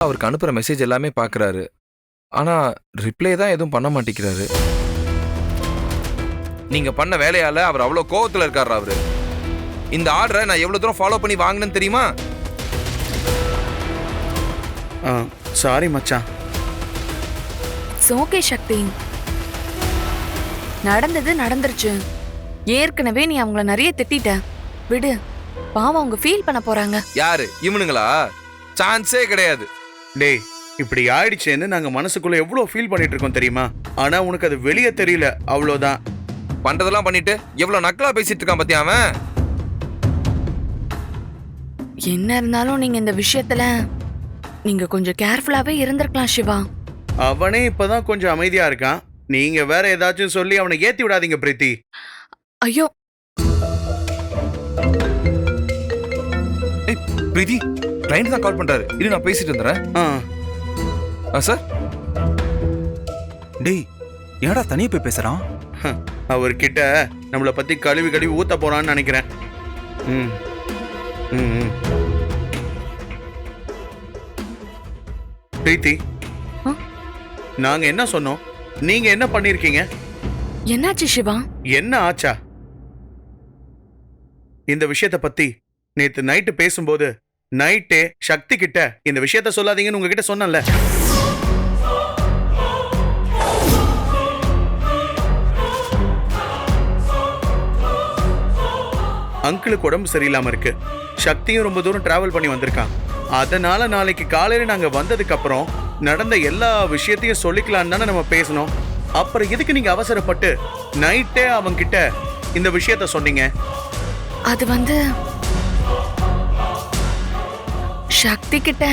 அவருக்கு அனுப்புற மெசேஜ் எல்லாமே பார்க்கறாரு. ஆனா ரிப்ளை தான் எதுவும் பண்ண மாட்டேங்கிறாரு. நீங்க பண்ண வேலையால அவர் அவ்வளவு கோவத்துல இருக்காரு. அவரு இந்த ஆர்டரை நான் எவ்வளவு தூரம் ஃபாலோ பண்ணி வாங்கினேன்னு தெரியுமா? சாரி மச்சான். இட்ஸ் ஓகே சக்தி, நடந்தது நடந்துருச்சு. ஏற்கனவே நீ அவங்கள நிறைய திட்டிட்ட, விடு. பாவம் அவங்க ஃபீல் பண்ண போறாங்க. யாரு இவனுங்களா? சான்ஸே கிடையாது. டேய், இப்படி ஆயிடுச்சேன்னு நாங்க மனசுக்குள்ள எவ்வளவு ஃபீல் பண்ணிட்டு இருக்கோம் தெரியுமா? ஆனா உனக்கு அது வெளியே தெரியல, அவ்வளவுதான். பண்றதெல்லாம் பண்ணிட்டு எவ்வளவு நக்கலா பேசிட்டு இருக்கான் பத்தியா அவன். என்ன இருந்தாலும் நீங்க இந்த விஷயத்துல நீங்க கொஞ்சம் கேர்ஃபுல்லாவே இருந்திருக்கலாம் சிவா. அவனே இப்பதான் கொஞ்சம் அமைதியா இருக்கான். நீங்க வேற ஏதாச்சும் சொல்லி அவனை ஏத்தி விடாதீங்க பிரீத்தி. ஐயோ பிரீத்தி, கிளைண்ட் தான் கால் பண்றாரு. இரு நான் பேசிட்டு வந்துடுறேன். சார். டேய், என்னடா தனியா போய் பேசுறான்? அவர்கிட்ட நம்மளை பத்தி கழுவி கழுவி ஊத்த போறான்னு நினைக்கிறேன். பிரீத்தி, நாங்க என்ன சொன்னோம், நீங்க என்ன பண்ணிருக்கீங்க? என்னாச்சு சிவா? என்ன ஆச்சா? இந்த விஷயத்த பத்தி நேத்து நைட்டு பேசும்போது நைட்டே சக்தி கிட்ட இந்த விஷயத்த சொல்லாதீங்கன்னு உங்ககிட்ட சொன்னல. அங்கிளுக்கு உடம்பு சரியில்லாம இருக்கு. சக்தியும் ரொம்ப தூரம் டிராவல் பண்ணி வந்திருக்கான். அதனால நாளைக்கு காலையில நாங்க வந்ததுக்கு அப்புறம் நடந்த எல்லா விஷயத்தையும் சொல்லிக்கலான்னு தானே நம்ம பேசணும். அப்புறம் எதுக்கு நீங்க அவசரப்பட்டு நைட்டே அவங்க கிட்ட இந்த விஷயத்த சொன்னீங்க? அது வந்து சக்தி கிட்ட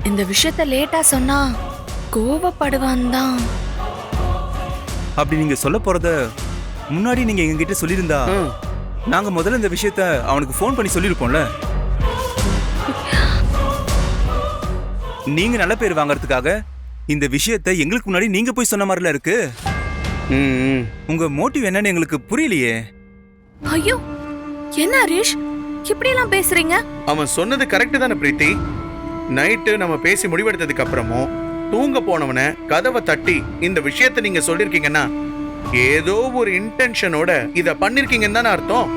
இந்த விஷயத்த லேட்டா சொன்னா கோவப்படுவான் தான். அப்படி நீங்க சொல்ல போறத முன்னாடி நீங்க எங்ககிட்ட சொல்லியிருந்தா நாங்க முதல்ல இந்த விஷயத்த அவனுக்கு ஃபோன் பண்ணி சொல்லியிருப்போம்ல. நீங்க நல்ல பேர் வாங்கறதுக்காக இந்த விஷயத்த எங்களுக்கு முன்னாடி நீங்க போய் சொன்ன மாதிரில இருக்கு. உங்க மோட்டிவ் என்னன்னு எங்களுக்கு புரியலையே. ஐயோ, என்ன ஹரிஷ் இப்படி எல்லாம் பேசுறீங்க? அவன் சொன்னது கரெக்ட் தானே பிரீத்தி. நைட்டு நம்ம பேசி முடிவெடுத்ததுக்கு அப்புறமும் தூங்க போனவன கதவை தட்டி இந்த விஷயத்த நீங்க சொல்லிருக்கீங்கன்னா ஏதோ ஒரு இன்டென்ஷனோட இத பண்ணிருக்கீங்கன்னு தானே அர்த்தம்.